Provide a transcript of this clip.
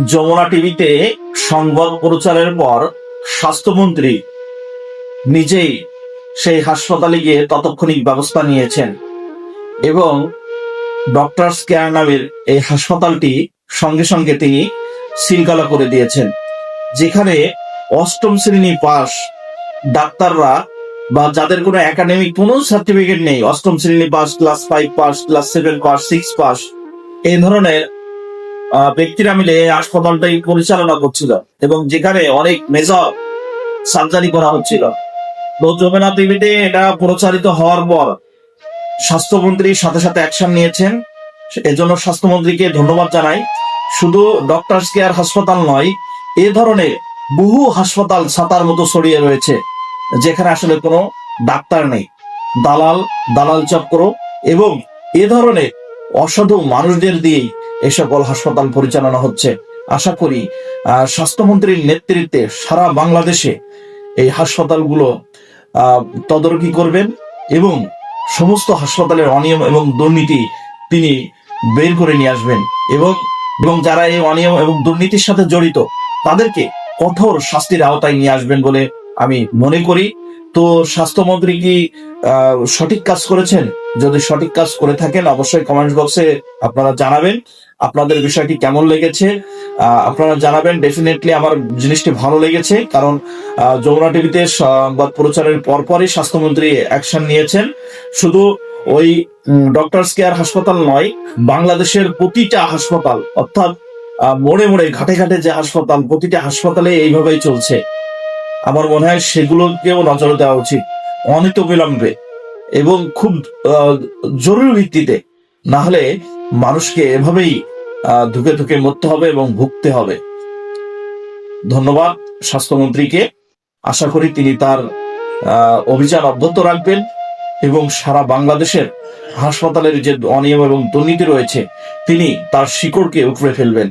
যমুনা টিভিতে সংবাদ প্রচারের পর স্বাস্থ্যমন্ত্রী নিজেই সেই হাসপাতালে গিয়ে তাৎক্ষণিক ব্যবস্থা নিয়েছেন এবং ডক্টরস কেয়ার নামের এই হাসপাতালটি সঙ্গে সঙ্গে তিনি সিলগালা করে দিয়েছেন, যেখানে অষ্টম শ্রেণী পাস ডাক্তাররা বা যাদের কোনো একাডেমিক কোনো সার্টিফিকেট নেই, অষ্টম শ্রেণী pass, class 5 pass, class 7 pass, 6 pass, এই ধরনের ব্যক্তিরা মিলে এই হাসপাতালটাই পরিচালনা করছিল এবং যেখানে অনেক মেজর সার্জারি করা হচ্ছিল। তো যমুনা টিভিতে এটা প্রচারিত হওয়ার পর স্বাস্থ্যমন্ত্রী সাথে সাথে অ্যাকশন নিয়েছেন, এজন্য স্বাস্থ্যমন্ত্রীকে ধন্যবাদ জানাই। শুধু ডক্টরস কেয়ার হাসপাতাল নয়, এ ধরনের বহু হাসপাতাল ছাতার মতো ছড়িয়ে রয়েছে যেখানে আসলে কোনো ডাক্তার নেই, দালাল চক্র এবং এ ধরনের অসাধু মানুষদের দিয়েই এই সকল হাসপাতাল পরিচালনা হচ্ছে। আশা করি স্বাস্থ্যমন্ত্রীর নেতৃত্বে সারা বাংলাদেশে এই হাসপাতালগুলো তদারকি করবেন এবং সমস্ত হাসপাতালের অনিয়ম এবং দুর্নীতি তিনি বের করে নিয়ে আসবেন এবং যারা এই অনিয়ম এবং দুর্নীতির সাথে জড়িত তাদেরকে কঠোর শাস্তির আওতায় নিয়ে আসবেন বলে আমি মনে করি। তো স্বাস্থ্যমন্ত্রী কি সঠিক কাজ করেছেন? যদি সঠিক কাজ করে থাকেন অবশ্যই কমেন্ট বক্সে আপনারা জানাবেন আপনাদের বিষয়টি কেমন লেগেছে। আপনারা জানাবেন। ডেফিনেটলি আমার জিনিসটি ভালো লেগেছে, কারণ যমুনা টিভিতে সংবাদ প্রচারের পরপরই স্বাস্থ্যমন্ত্রী অ্যাকশন নিয়েছেন। শুধু ওই ডক্টরস কেয়ার হাসপাতাল নয়, বাংলাদেশের প্রতিটা হাসপাতাল, অর্থাৎ মোড়ে মোড়ে ঘাটে ঘাটে যে হাসপাতাল, প্রতিটা হাসপাতালে এইভাবেই চলছে। আমার মনে হয় সেগুলোকেও নজর দেওয়া উচিত অনতিবিলম্বে এবং খুব জরুরি ভিত্তিতে, না হলে মানুষকে এভাবেই ধুকে ধুকে মরতে হবে এবং ভুগতে হবে। ধন্যবাদ স্বাস্থ্যমন্ত্রীকে। আশা করি তিনি তার অভিযান অব্যাহত রাখবেন এবং সারা বাংলাদেশের হাসপাতালের যে অনিয়ম এবং দুর্নীতি রয়েছে তিনি তার শিকড়কে উপড়ে ফেলবেন।